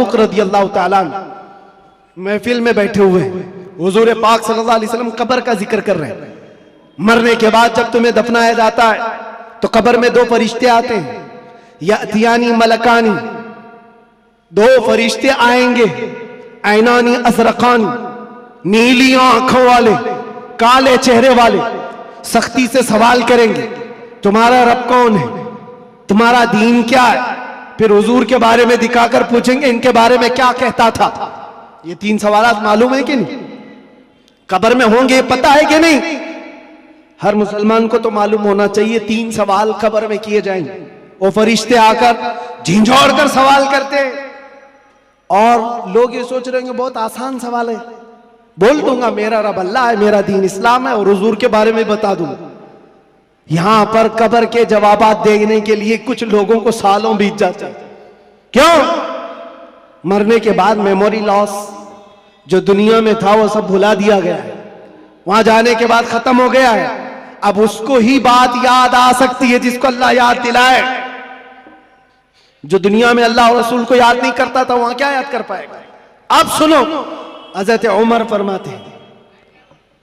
फारूक रदियल्लाहु ताला महफिल में बैठे हुए हैं, हुजूर पाक सल्लल्लाहु अलैहि वसल्लम कब्र का जिक्र कर रहे हैं। मरने के बाद जब तुम्हें दफनाया जाता है तो कब्र में दो फरिश्ते आते हैं, यातियानी मलकानी, दो फरिश्ते आएंगे, ऐनानी अज़रक़ानी, नीली आंखों वाले, काले चेहरे वाले, सख्ती से सवाल करेंगे तुम्हारा रब कौन है, तुम्हारा दीन क्या है। फिर हुजूर के बारे में दिखाकर पूछेंगे इनके बारे में क्या कहता था। ये तीन सवालात मालूम है कि नहीं? कब्र में होंगे, पता है कि नहीं? हर मुसलमान को तो मालूम होना चाहिए तीन सवाल कब्र में किए जाएंगे। वो फरिश्ते आकर झिंझोड़ कर सवाल करते हैं और लोग ये सोच रहे हैं बहुत आसान सवाल है, बोल दूंगा मेरा रब अल्लाह है, मेरा दीन इस्लाम है और हुजूर के बारे में बता दूंगा। यहां पर कब्र के जवाबात देने के लिए कुछ लोगों को सालों बीत जाते हैं। क्यों? मरने के बाद मेमोरी लॉस, जो दुनिया में था वो सब भुला दिया गया है, वहां जाने के बाद खत्म हो गया है। अब उसको ही बात याद आ सकती है जिसको अल्लाह याद दिलाए। जो दुनिया में अल्लाह और रसूल को याद नहीं करता था वहां क्या याद कर पाएगा? अब सुनो, हजरत उमर फरमाते हैं,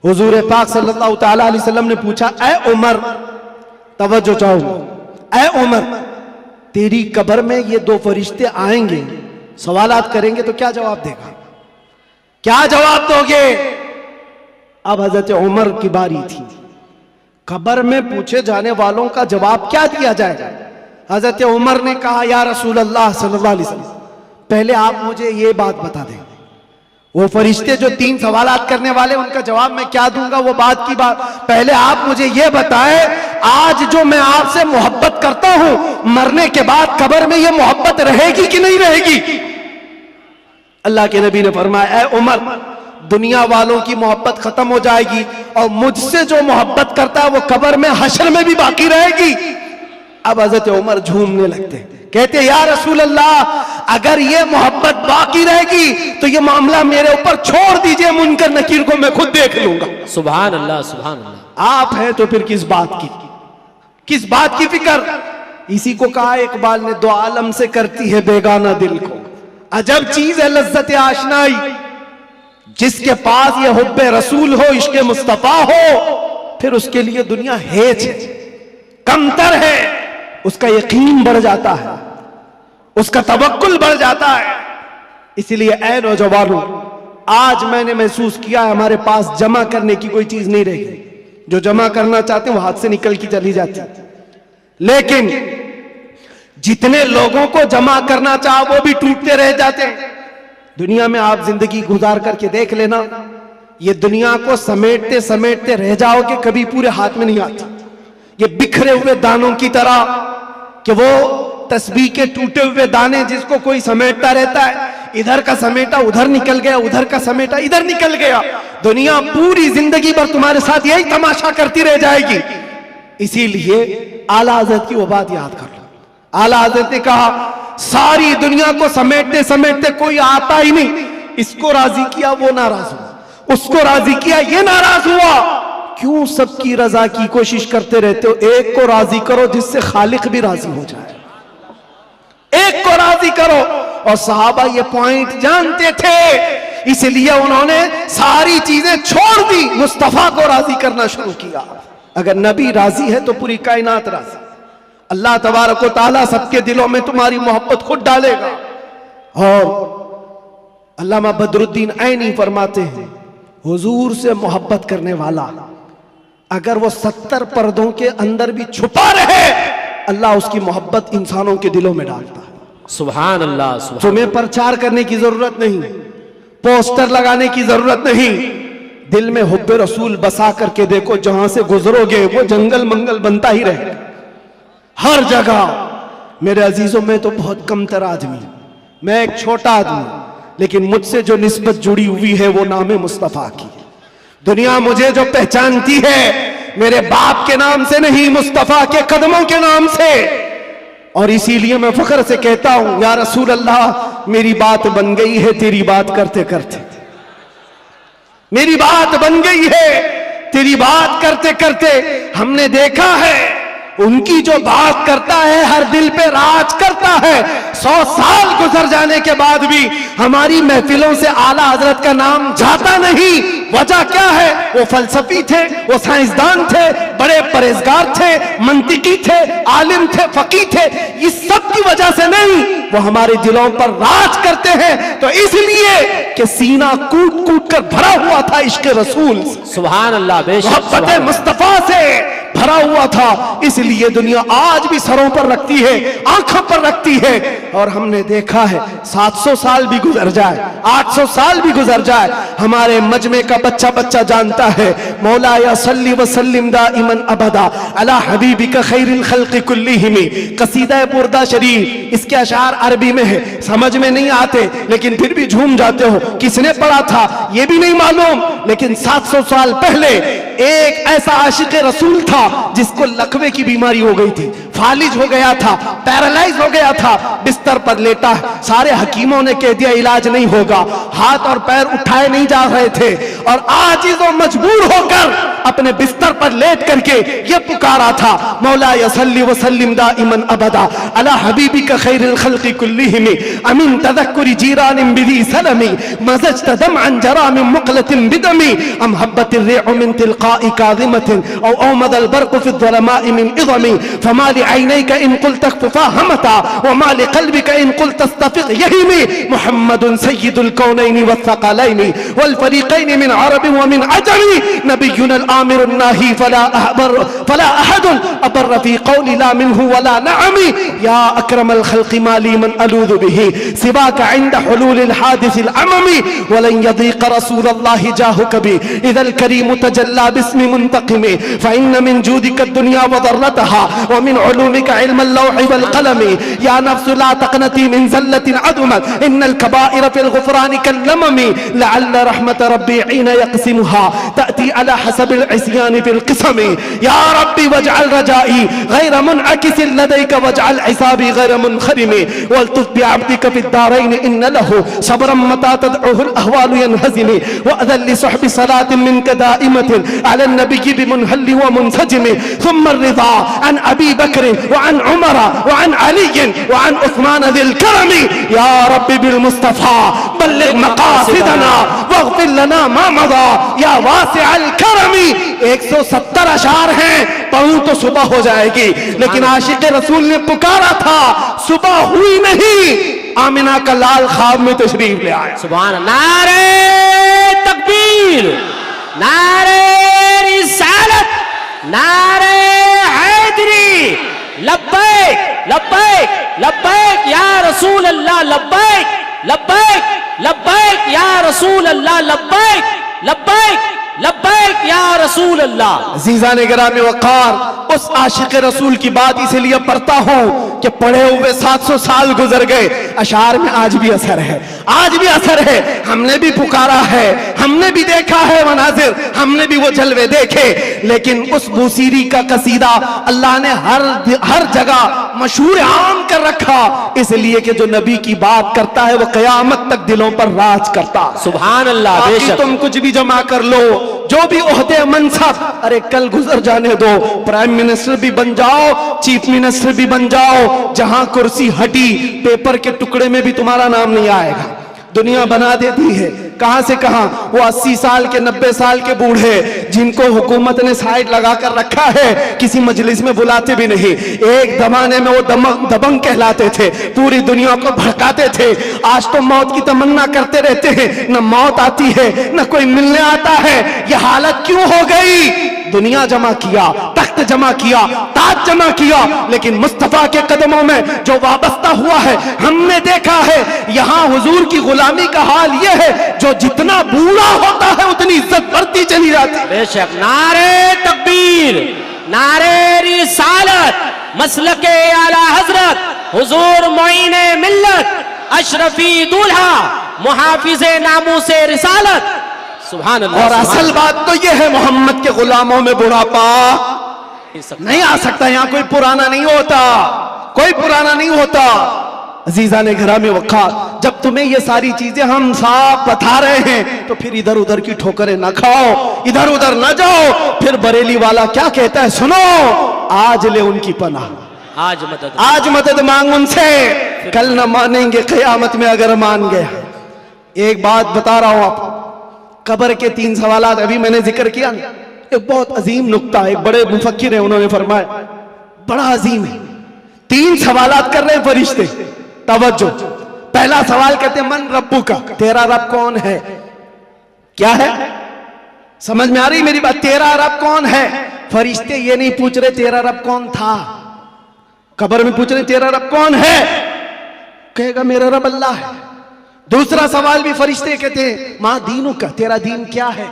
हुजूर पाक सल्लल्लाहु ताला अलैहि वसल्लम ने पूछा, ऐ उमर, तवज्जो चाहूंगा, ऐ उमर, तेरी कब्र में ये दो फरिश्ते आएंगे, सवालात करेंगे तो क्या जवाब देगा? क्या जवाब दोगे? अब हजरत उमर की बारी थी। कब्र में पूछे जाने वालों का जवाब क्या दिया जाए? हजरत उमर ने कहा, या रसूल अल्लाह सल्लल्लाहु अलैहि वसल्लम, पहले आप मुझे ये बात बता दें, वो फरिश्ते जो तीन सवालात करने वाले उनका जवाब मैं क्या दूंगा, वो बात की बात। पहले आप मुझे ये बताएं, आज जो मैं आपसे मोहब्बत करता हूं, मरने के बाद कब्र में ये मोहब्बत रहेगी कि नहीं रहेगी? अल्लाह के नबी ने फरमाया, ऐ उमर, दुनिया वालों की मोहब्बत खत्म हो जाएगी और मुझसे जो मोहब्बत करता है वो कब्र में हश्र में भी बाकी रहेगी। अब हजरत उमर झूमने लगते, कहते या रसूल अल्लाह, अगर ये मोहब्बत बाकी रहेगी तो ये मामला मेरे ऊपर छोड़ दीजिए, मुनकर नकीर को मैं खुद देख लूंगा। सुभान अल्लाह, सुभान अल्लाह। आप हैं तो फिर किस बात की फिक्र? इसी को कहा इकबाल ने, दो आलम से करती है बेगाना दिल को, अजब चीज है लज्जत आशनाई, जिसके पास ये हुब्बे रसूल हो, इश्क़े मुस्तफा हो, फिर उसके लिए दुनिया हेच है, कमतर है, उसका यकीन बढ़ जाता है, उसका तवक्कुल बढ़ जाता है। इसलिए ऐ नौजवानों, आज मैंने महसूस किया है हमारे पास जमा करने की कोई चीज नहीं रही। जो जमा करना चाहते हैं वो हाथ से निकल की चली जाती, लेकिन जितने लोगों को जमा करना चाह वो भी टूटते रह जाते हैं। दुनिया में आप जिंदगी गुजार करके देख लेना, ये दुनिया को समेटते समेटते रह जाओगे, कभी पूरे हाथ में नहीं आती। ये बिखरे हुए दानों की तरह कि वो तस्बीह के टूटे हुए दाने जिसको कोई समेटता रहता है, इधर का समेटा उधर निकल गया, उधर का समेटा इधर निकल गया। दुनिया पूरी जिंदगी भर तुम्हारे साथ यही तमाशा करती रह जाएगी। इसीलिए आला हज़रत की वो बात याद कर लो। आला हज़रत ने कहा, सारी दुनिया को समेटते समेटते कोई आता ही नहीं, इसको राजी किया वो नाराज हुआ, उसको राजी किया ये नाराज हुआ। क्यों सबकी रजा की कोशिश करते रहते हो? एक को राजी करो जिससे खालिक भी राजी हो जाए, एक को राजी करो। और सहाबा ये पॉइंट जानते थे, इसलिए उन्होंने सारी चीजें छोड़ दी, मुस्तफा को राजी करना शुरू किया। अगर नबी राजी है तो पूरी कायनात राजी। अल्लाह तबारक व तआला सबके दिलों में तुम्हारी मोहब्बत खुद डालेगा। और अल्लामा बदरुद्दीन ऐनी फरमाते हैं, हुजूर से मोहब्बत करने वाला अगर वो 70 पर्दों के अंदर भी छुपा रहे, अल्लाह उसकी मोहब्बत इंसानों के दिलों में डालता है। सुभान अल्लाह, सुभान। तुम्हें प्रचार करने की जरूरत नहीं, पोस्टर लगाने की जरूरत नहीं, दिल में हुब्बे रसूल बसा करके देखो, जहां से गुजरोगे वो जंगल मंगल बनता ही रहेगा हर जगह। मेरे अजीजों, में तो बहुत कमतर आदमी, मैं एक छोटा आदमी, लेकिन मुझसे जो निस्बत जुड़ी हुई है वो नाम मुस्तफा की। दुनिया मुझे जो पहचानती है मेरे बाप के नाम से नहीं, मुस्तफा के कदमों के नाम से। और इसीलिए मैं फख्र से कहता हूं, या रसूल अल्लाह, मेरी बात बन गई है तेरी बात करते करते, मेरी बात बन गई है तेरी बात करते करते। हमने देखा है उनकी जो बात करता है हर दिल पे राज करता है। 100 साल गुजर जाने के बाद भी हमारी महफिलों से आला हजरत का नाम जाता नहीं। वजह क्या है? वो फलसफी थे, वो साइंसदान थे, बड़े परहेजगार थे, मंतिकी थे, आलिम थे, फकीह थे। इस सब की वजह से नहीं, वो हमारे दिलों पर राज करते हैं। तो इसलिए कि सीना कूट कूट कर भरा हुआ था इश्क रसूल, सुभान अल्लाह, बेशक मोहब्बत मुस्तफा से भरा हुआ था। इसलिए दुनिया आज भी सरों पर रखती है, आंखों पर रखती है। और हमने देखा है 700 साल भी गुजर जाए, 800 साल भी गुजर जाए, हमारे मजमे का बच्चा बच्चा जानता है मौला या सल्ली व सल्लिम दाइमन अबदा अला हबीबिका खैरिल खल्क़ि कुल्लिहिम। कसीदा बुर्दा शरीफ, इसके अशार अरबी में है, समझ में नहीं आते लेकिन फिर भी झूम जाते हो। किसने पढ़ा था ये भी नहीं मालूम, लेकिन 700 साल पहले एक ऐसा आशिक रसूल था जिसको लकवे की बीमारी हो गई थी, फालिज हो गया था, पैरालाइज हो गया था, बिस्तर पर लेटा। सारे हकीमों ने कह दिया इलाज नहीं होगा, हाथ और पैर उठाए नहीं जा रहे थे, और आजिज और मजबूर होकर अपने बिस्तर पर लेट करके ये पुकारा था मौला यसल्ली व सल्लिम दाइमन अबदा अला हबीबिका खैरिल खल्क़ि कुल्लिहिम अमिन तदक्कुरि जीरानिन बिदी सलमी मज़ज्त दमअन जरा मिन मुक़लतिन बिदमी अम हब्बतिर रिअ मिन तिलक़ाइ काज़िमतिन औ औमदल बर्क़ु फ़ि ज़लमाइ मिन इज़मी फमा लिअयनैका इन क़ुल्त अख़फ़ा हमता व मा लिक़ल्बिका इन क़ुल्त अस्तफ़िक़ यहीमी मुहम्मदुन सय्यिदुल कौनैनि वस्सक़लैनि वल फ़रीक़ैनि मिन अरबिन व मिन अजमी नबियुना आमिर नाही फला अहद अबर फी क़ौलि ला मिन्हु वला नअमी या अकरमल खल्क़ि माली मन अलूज़ु बिही सिवाका इंद हुलूलिल हादिसिल अममी वलन यदीक़ रसूलल्लाहि जाहु कभी इदल करीम तजल्ला बिस्मि मुंतक़िमी फ़इन्न मिन जूदिका दुनिया व दर्रतहा व मिन उलूमिका इल्मल लौहि वल क़लमी या नफ्सु ला तक़नती मिन ज़ल्लतिन अदमत इन्नल कबाइर फ़िल ग़ुफ़रानि कल्लममी लअल्ल रहमत रब्बी हीन यक़सिमुहा तअती अला हसबिल इस्यान फिल क़िस्मी या रब्बी वजअल रजाई गैर मुनअकिसिन लदैका वजअल हिसाबी गैर मुनख़रिमी वल्तुफ़ बिअब्दिका फ़िद दारैन इन्न लहु सब्रन मता तदउहुल अहवालु यनहज़िमी वअज़ल लिसहबि सलातिन मिनका दाइमतिन अला नबिय्यि बिमुनहल्लि व मुनसजिमी थुम्मा रिज़ा अन अबी बकर व अन उमर व अन अली व अन उस्मान ज़िल करमी या रब्बी बिल मुस्तफ़ा बल्लिग़ मक़ासिदना वग़फ़िर लना मा मज़ा या वासिअल करमी। 170 अशार हैं, पढ़ूं तो सुबह हो जाएगी, लेकिन आशिक रसूल ने पुकारा था, सुबह हुई नहीं, आमिना का लाल ख्वाब में तशरीफ ले आया। सुभान अल्लाह। नारे तकबीर, नारे रिसालत, नारे हैदरी, लब्बैक लब्बैक लब्बैक या रसूल अल्लाह, लब्बैक लब्बैक लब्बैक या रसूल अल्लाह, लब्बैक लब्बैक लब्बैक या रसूल अल्लाह। अज़ीज़ान गिरामी वक़ार, उस आशिक रसूल की बात इसलिए पढ़ता हूं कि पढ़े हुए 700 साल गुजर गए, अशार में आज भी असर है, आज भी असर है। हमने भी पुकारा है, हमने भी देखा है मनाजिर, हमने भी वो जलवे देखे, लेकिन उस बूसीरी का कसीदा अल्लाह ने हर जगह मशहूर आम कर रखा, इसलिए कि जो नबी की बात करता है वो क़यामत तक दिलों पर राज करता। सुभान अल्लाह, बेशक। तुम कुछ भी जमा कर लो, जो भी ओहदे मनसब, अरे कल गुजर जाने दो, प्राइम मिनिस्टर भी बन जाओ, चीफ मिनिस्टर भी बन जाओ, जहां कुर्सी हटी पेपर के टुकड़े में भी तुम्हारा नाम नहीं आएगा। दुनिया बना देती है, कहां से कहां। वो 80 साल के 90 साल के बूढ़े जिनको हुकूमत ने साइड लगा कर रखा है, किसी मजलिस में बुलाते भी नहीं। एक जमाने में वो दबंग कहलाते थे, पूरी दुनिया को भड़काते थे। आज तो मौत की तमन्ना करते रहते हैं, न मौत आती है न कोई मिलने आता है। ये हालत क्यों हो गई? दुनिया जमा किया, तख्त जमा किया, ताज जमा किया, लेकिन मुस्तफा के कदमों में जो वाबस्ता हुआ है, हमने देखा है यहां हुजूर की गुलामी का हाल यह है, जो जितना बूढ़ा होता है उतनी इज्जत बढ़ती चली जाती है। बेशक। नारे तकबीर, नारे रिसालत, मसलके आला हजरत हुजूर मोइने मिल्लत, अशरफी दूल्हा, मुहाफिजे नामूसे रिसालत। सुभान अल्लाह। और असल बात तो यह है, मोहम्मद के गुलामों में बुढ़ापा नहीं आ सकता। यहाँ कोई पुराना नहीं होता, कोई पुराना नहीं होता। अजीजा ने घरामी वक़ार, जब तुम्हें ये सारी चीजें हम साफ बता रहे हैं तो फिर इधर उधर की ठोकरें ना खाओ, इधर उधर ना जाओ। फिर बरेली वाला क्या कहता है सुनो, आज ले उनकी पनाह, आज मदद मांग उनसे, कल न मानेंगे क़यामत में अगर मान गया। एक बात बता रहा हूं आपको, कब्र के 3 सवालात अभी मैंने जिक्र किया, एक बहुत अजीम नुक्ता, एक बड़े मुफक्किर है, उन्होंने फरमाया बड़ा अजीम है। 3 सवालात कर रहे हैं फरिश्ते, तवज्जो। पहला सवाल कहते हैं मन रब्बू का, तेरा रब कौन है? क्या है? समझ में आ रही मेरी बात? तेरा रब कौन है? फरिश्ते ये नहीं पूछ रहे तेरा रब कौन था, कब्र में पूछ रहे तेरा रब कौन है? कहेगा मेरा रब अल्लाह है। दूसरा सवाल भी फरिश्ते कहते हैं मां दीनों का, तेरा दीन क्या है?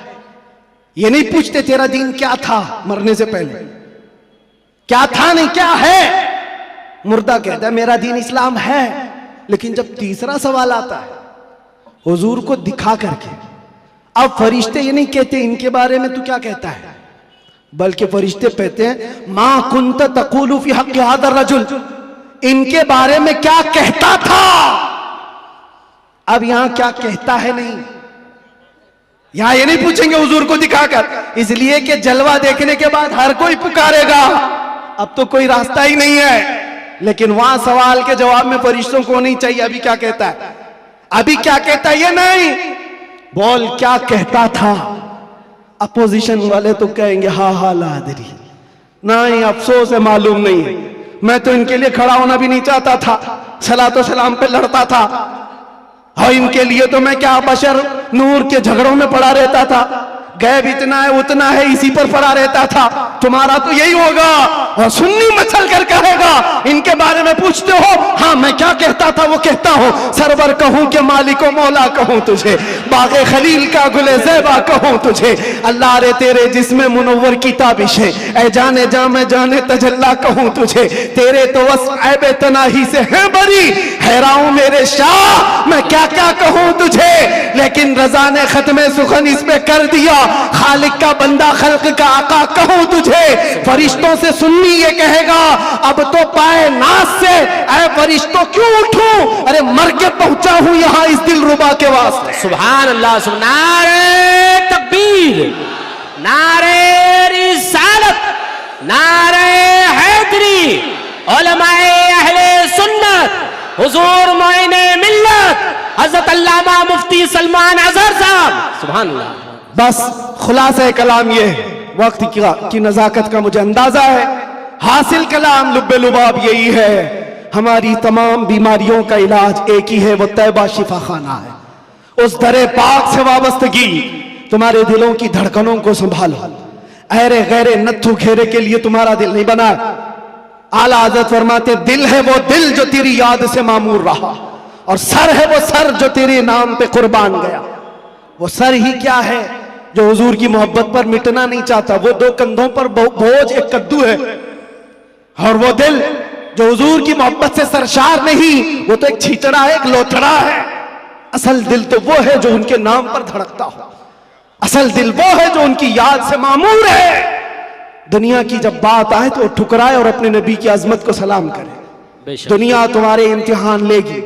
ये नहीं पूछते तेरा दीन क्या था मरने से पहले, क्या था नहीं क्या है। मुर्दा कहता है मेरा दीन इस्लाम है। लेकिन जब तीसरा सवाल आता है हुजूर को दिखा करके, अब फरिश्ते ये नहीं कहते इनके बारे में तू क्या कहता है, बल्कि फरिश्ते कहते हैं मां कुंत तक़ूलु फी हक़्क़ि हाज़ा रजुल, इनके बारे में क्या कहता था। अब यहां क्या कहता है नहीं, यहां ये नहीं पूछेंगे हुजूर को दिखाकर, इसलिए कि जलवा देखने के बाद हर कोई पुकारेगा, अब तो कोई रास्ता ही नहीं है। लेकिन वहां सवाल के जवाब में फरिश्तों को नहीं चाहिए अभी क्या कहता है, अभी क्या कहता है ये नहीं, बोल क्या कहता था। अपोजिशन वाले तो कहेंगे हा हा लादरी, नहीं अफसोस है मालूम नहीं है, मैं तो इनके लिए खड़ा होना भी नहीं चाहता था, सलातो सलाम पे लड़ता था, और इनके लिए तो मैं क्या बशर नूर के झगड़ों में पड़ा रहता था, गैब इतना है उतना है इसी पर पड़ा रहता था। तुम्हारा तो यही होगा। और सुन्नी मचल कर कहेगा इनके बारे में पूछते हो, हाँ मैं क्या कहता था वो कहता हूं, सरवर कहूं कि मालिको मौला कहूं तुझे, बागे खलील का गुले ज़ैबा कहूं तुझे, अल्लाह रे तेरे जिसमें मुनव्वर की ताबिश है, ऐ जाने जा मैं जाने तजल्ला कहूं तुझे, तेरे तो वस्फ़ ऐबे तनाही से है बरी, हैरान मेरे शाह मैं क्या क्या कहूं तुझे। लेकिन रजा ने खत्मे सुखन इस पे कर दिया, खालिक का बंदा खल्क का आका कहूं तुझे। फरिश्तों से सुन्नी ये कहेगा अब तो पाए नास से ऐ फरिश्तों क्यों उठूं, अरे मर के पहुंचा हूं यहां इस दिलरुबा के वास्ते। सुभान अल्लाह, नारे तकबीर, नारे रिसालत, नारे हैदरी, उलमाए अहले सुन्नत, हुजूर मोइने मिल्लत हजरत अल्लामा मुफ्ती सलमान अजहर साहब। सुभान अल्लाह। बस खुलासा कलाम ये है, वक्त की नजाकत का मुझे अंदाजा है, हासिल कलाम लुब्बे लुबाब यही है, हमारी तमाम बीमारियों का इलाज एक ही है, वो तैबा शिफा खाना है। उस दरे पाक से वाबस्तगी तुम्हारे दिलों की धड़कनों को संभालो, अहरे गहरे नत्थु घेरे के लिए तुम्हारा दिल नहीं बना। आला हज़रत फरमाते दिल है वो दिल जो तेरी याद से मामूर रहा, और सर है वो सर जो तेरे नाम पे कुर्बान गया। वो सर ही क्या है जो हुजूर की मोहब्बत पर मिटना नहीं चाहता, वो 2 कंधों पर बोझ एक कद्दू है, और वो दिल जो हुजूर की मोहब्बत से सरशार नहीं, वो तो एक छीचड़ा है, एक लोथड़ा है। असल दिल तो वो है जो उनके नाम पर धड़कता हो, असल दिल वो है जो उनकी याद से मामूर है। दुनिया की जब बात आए तो ठुकराए और अपने नबी की अजमत को सलाम करे। दुनिया तुम्हारे इम्तिहान लेगी,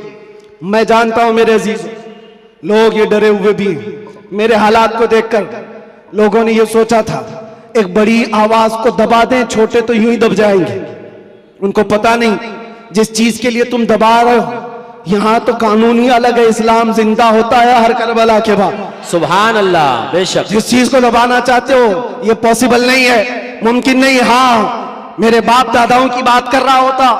मैं जानता हूं मेरे अजीज, लोग ये डरे हुए भी हैं। मेरे हालात को देखकर लोगों ने ये सोचा था एक बड़ी आवाज को दबा दें, छोटे तो यूं ही दब जाएंगे। उनको पता नहीं जिस चीज के लिए तुम दबा रहे हो, यहां तो कानून ही अलग है, इस्लाम जिंदा होता है हर करबला के बाद। सुभान अल्लाह, बेशक। जिस चीज को दबाना चाहते हो ये पॉसिबल नहीं है, मुमकिन नहीं। हाँ मेरे बाप दादाओं की बात कर रहा होता,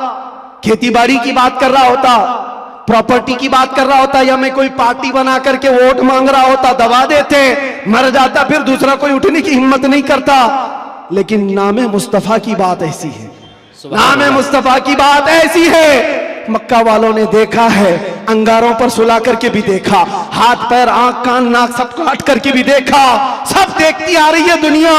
खेती बाड़ी की बात कर रहा होता, प्रॉपर्टी की बात कर रहा होता, या मैं कोई पार्टी बना करके वोट मांग रहा होता, दबा देते, मर जाता, फिर दूसरा कोई उठने की हिम्मत नहीं करता। लेकिन नामे मुस्तफा की बात ऐसी है, नामे मुस्तफा की बात ऐसी है, मक्का वालों ने देखा है, अंगारों पर सुला करके भी देखा, हाथ पैर आंख कान नाक सब काट करके भी देखा, सब देखती आ रही है दुनिया।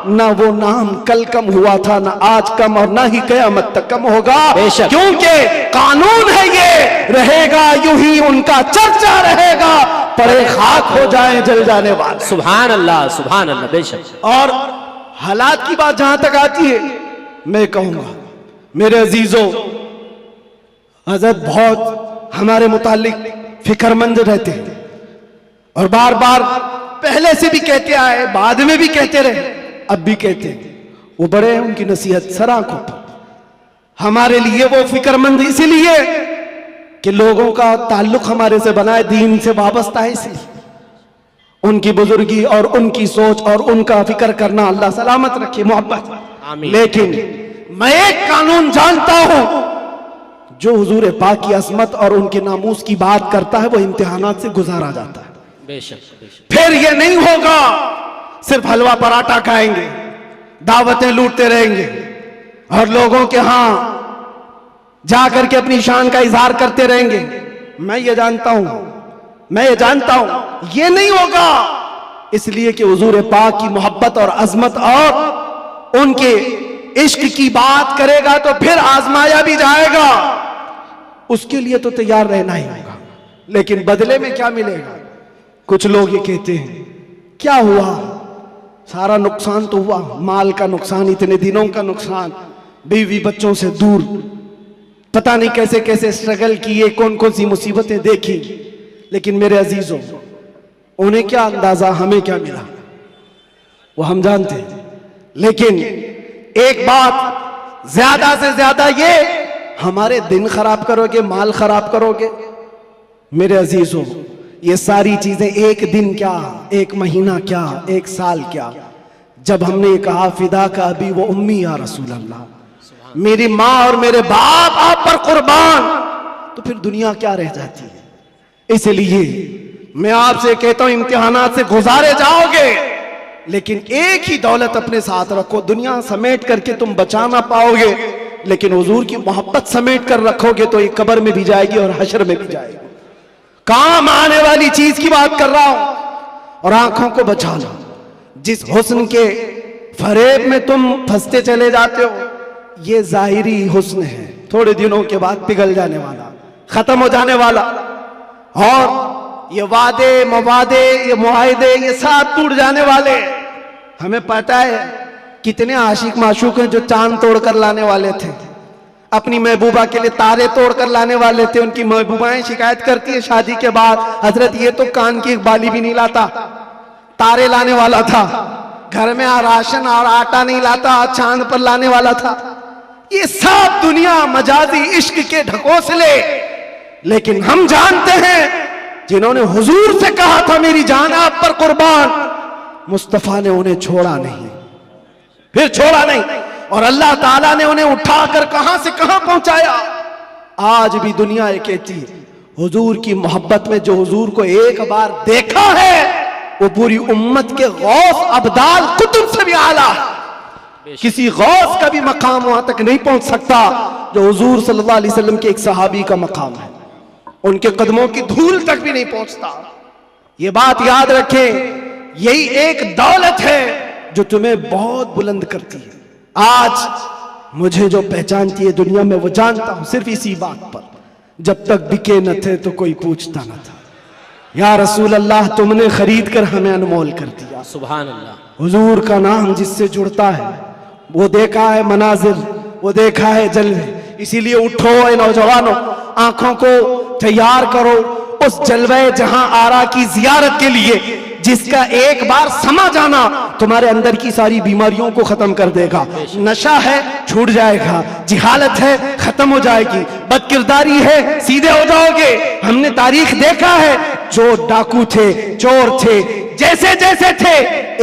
ना वो नाम कल कम हुआ था, ना आज कम, और ना ही कयामत तक कम होगा, क्योंकि कानून है ये, रहेगा यूं ही उनका चर्चा रहेगा, परे खाक हो जाए जल जाने वाले। सुभान अल्लाह, सुभान अल्लाह, बेशक। और हालात की बात जहां तक आती है, मैं कहूंगा मेरे अजीजों, हजरत बहुत हमारे मुतालिक फिक्रमंद रहते हैं, और बार बार पहले से भी कहते आए, बाद में भी कहते रहे, अब भी कहते हैं, वो बड़े हैं, उनकी नसीहत सर आंखों पर। हमारे लिए वो फिक्रमंद इसलिए कि लोगों का ताल्लुक हमारे से बना है, दीन से वाबस्ता है, इसलिए उनकी बुजुर्गी और उनकी सोच और उनका फिक्र करना अल्लाह सलामत रखे, मोहब्बत। आमीन। लेकिन मैं एक कानून जानता हूं, जो हुजूर पाक की अजमत और उनके नामूस की बात करता है वो इम्तिहानात से गुजारा जाता है। बेशक बेशक। फिर ये नहीं होगा सिर्फ हलवा पराठा खाएंगे, दावतें लूटते रहेंगे और लोगों के यहां जाकर के अपनी शान का इजहार करते रहेंगे। मैं ये जानता हूं ये नहीं होगा, इसलिए कि हुजूर पाक की मोहब्बत और अजमत और उनके इश्क की बात करेगा तो फिर आजमाया भी जाएगा, उसके लिए तो तैयार रहना ही होगा। लेकिन बदले में क्या मिलेगा? कुछ लोग ये कहते हैं क्या हुआ, सारा नुकसान तो हुआ, माल का नुकसान, इतने दिनों का नुकसान, बीवी बच्चों से दूर, पता नहीं कैसे कैसे स्ट्रगल किए, कौन कौन सी मुसीबतें देखी। लेकिन मेरे अजीजों, उन्हें क्या अंदाजा, हमें क्या मिला वो हम जानते हैं। लेकिन एक बात ज्यादा से ज्यादा ये, हमारे दिन खराब करोगे, माल खराब करोगे। मेरे अजीजों, ये सारी चीजें एक दिन क्या, एक महीना क्या, एक साल क्या, जब हमने कहा फिदा का अभी वो उम्मी या रसूल अल्लाह, मेरी माँ और मेरे बाप आप पर कुर्बान, तो फिर दुनिया क्या रह जाती है। इसलिए मैं आपसे कहता हूं, इम्तिहानात से गुजारे जाओगे, लेकिन एक ही दौलत अपने साथ रखो। दुनिया समेट करके तुम बचा ना पाओगे, लेकिन हुजूर की मोहब्बत समेट कर रखोगे तो ये कब्र में भी जाएगी और हश्र में भी जाएगी। काम आने वाली चीज की बात कर रहा हूं। और आंखों को बचा लो, जिस हुस्न के फरेब में तुम फंसते चले जाते हो, ये जाहिरी हुस्न है, थोड़े दिनों के बाद पिघल जाने वाला, खत्म हो जाने वाला। और ये वादे मवादे, ये मुआहिदे, ये सब टूट जाने वाले। हमें पता है कितने आशिक माशूक हैं जो चांद तोड़कर लाने वाले थे, अपनी महबूबा के लिए तारे तोड़कर लाने वाले थे। उनकी महबूबाएं शिकायत करती है शादी के बाद, हजरत ये तो कान की एक बाली भी नहीं लाता, तारे लाने वाला था, घर में राशन और आटा नहीं लाता, चांद पर लाने वाला था। ये सब दुनिया मजाजी इश्क के ढकोसले। लेकिन हम जानते हैं जिन्होंने हुजूर से कहा था मेरी जान आप पर कुर्बान, मुस्तफा ने उन्हें छोड़ा नहीं, फिर छोड़ा नहीं, और अल्लाह ताला ने उन्हें उठाकर कहां से कहां पहुंचाया। आज भी दुनिया ये कहती है हुजूर की मोहब्बत में जो हुजूर को एक बार देखा है वो पूरी उम्मत के गौस अब्दाल कुतुब से भी आला है। किसी गौस का भी मकाम वहां तक नहीं पहुंच सकता जो हुजूर सल्लल्लाहु अलैहि वसल्लम के एक सहाबी का मकाम है। उनके कदमों की धूल तक भी नहीं पहुंचता। ये बात याद रखें, यही एक दौलत है जो तुम्हें बहुत बुलंद करती है। आज मुझे जो पहचानती है दुनिया में वो जानता हूं सिर्फ इसी बात पर, जब तक बिके न थे तो कोई पूछता न था। या रसूल अल्लाह, तुमने खरीद कर हमें अनमोल कर दिया। सुभान अल्लाह। हुजूर का नाम जिससे जुड़ता है वो देखा है मनाजिर, वो देखा है जलवे। इसीलिए उठो ए नौजवानों, आंखों को तैयार करो उस जलवे जहां आरा की जियारत के लिए, जिसका एक बार समा जाना तुम्हारे अंदर की सारी बीमारियों को खत्म कर देगा। नशा है छूट जाएगा, जिहालत है खत्म हो जाएगी, बदकिरदारी है सीधे हो जाओगे। हमने तारीख देखा है, जो डाकू थे, चोर थे, जैसे जैसे थे,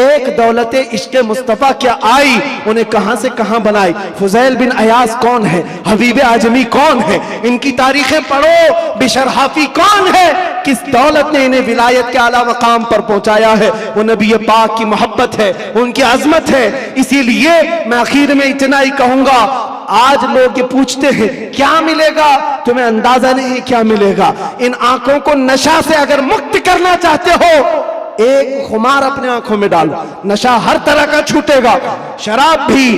एक दौलत इश्क मुस्तफा क्या आई, उन्हें कहां से कहां बनाई। फुजैल बिन अयास कौन है, हबीब आजमी कौन है, इनकी तारीखें पढ़ो। बिशर हाफी कौन है, किस दौलत ने इन्हें विलायत के आला मकाम पर पहुंचाया है। वो नबी पाक की मोहब्बत है, उनकी अजमत है। इसीलिए मैं आखिर में इतना ही कहूंगा, आज लोग ये पूछते हैं क्या मिलेगा, तुम्हें अंदाजा नहीं है क्या मिलेगा। इन आंखों को नशा से अगर मुक्त करना चाहते हो, एक खुमार अपने आंखों में डालो, नशा हर तरह का छूटेगा, शराब भी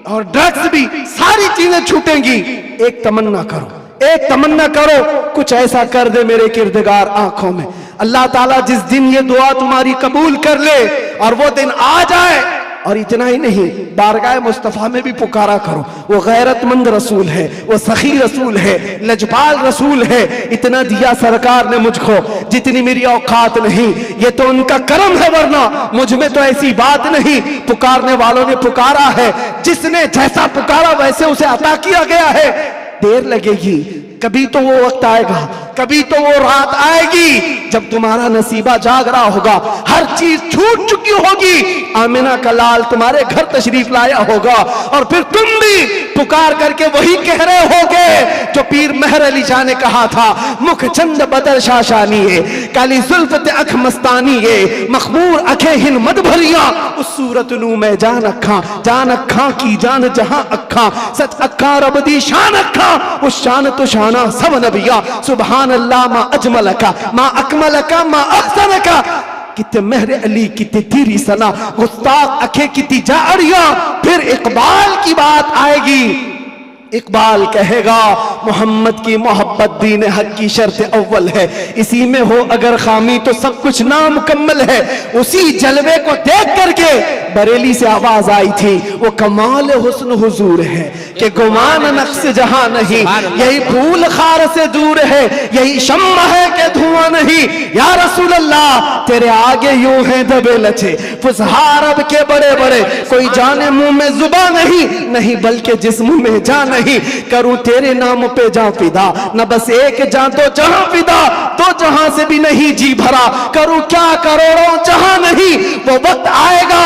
और ड्रग्स भी, सारी चीजें छूटेंगी। एक तमन्ना करो, एक तमन्ना करो, कुछ ऐसा कर दे मेरे किरदगार आंखों में। अल्लाह ताला जिस दिन ये दुआ तुम्हारी कबूल कर ले और वो दिन आ जाए, और इतना ही नहीं, बारगाह मुस्तफ़ा में भी पुकारा करो। वो गैरतमंद रसूल है, वो सखी रसूल है, लजपाल रसूल है। इतना दिया सरकार ने मुझको जितनी मेरी औकात नहीं, ये तो उनका करम है, वरना मुझ में तो ऐसी बात नहीं। पुकारने वालों ने पुकारा है, जिसने जैसा पुकारा वैसे उसे अता किया गया है। देर लगेगी, कभी तो वो वक्त आएगा, कभी तो वो रात आएगी जब तुम्हारा नसीबा जाग रहा होगा, हर चीज छूट चुकी होगी, आमिना का लाल तुम्हारे घर तशरीफ लाया होगा, और फिर तुम भी पुकार करके वही कह रहे होगे जो पीर मेहर अली शाह ने कहा था, मुख चंद बदर शाशानी है, काली जुल्फत अख मस्तानी है, मखबूर अखे हिन मद भरिया, उस सूरत नू मैं जान अखा की जान जहां अखा, सच अखा रब दी शान अखा, उस शान तो शाना सब नबिया, सुभान अल्लाह मा अजमल का मा अकमल का मा अहसन का, कितने मेहर अली कितने तेरी सना, गुस्ताख अखे कितनी जाड़िया। फिर इकबाल की बात आएगी, इकबाल कहेगा मोहम्मद की मोहब्बत दीन हक की शर्त अव्वल है, इसी में हो अगर खामी तो सब कुछ नामुकम्मल है। उसी जलवे को देख करके बरेली से आवाज आई थी, वो कमाल हुस्न हुजूर है कि गुमान नक्श जहां नहीं, यही फूल खार से दूर है, यही शम्मा है कि धुआं नहीं। या रसूल अल्लाह तेरे आगे यूं है दबे लचे फुसहार अब के बड़े बड़े, कोई जाने मुंह में जुबा नहीं बल्कि जिस्म में जान नहीं, करूं तेरे नाम पे जान फिदा, न बस एक जान तो जहां फिदा, तो जहां से भी नहीं जी भरा, करूं क्या करोड़ों जहां नहीं। वो वक्त आएगा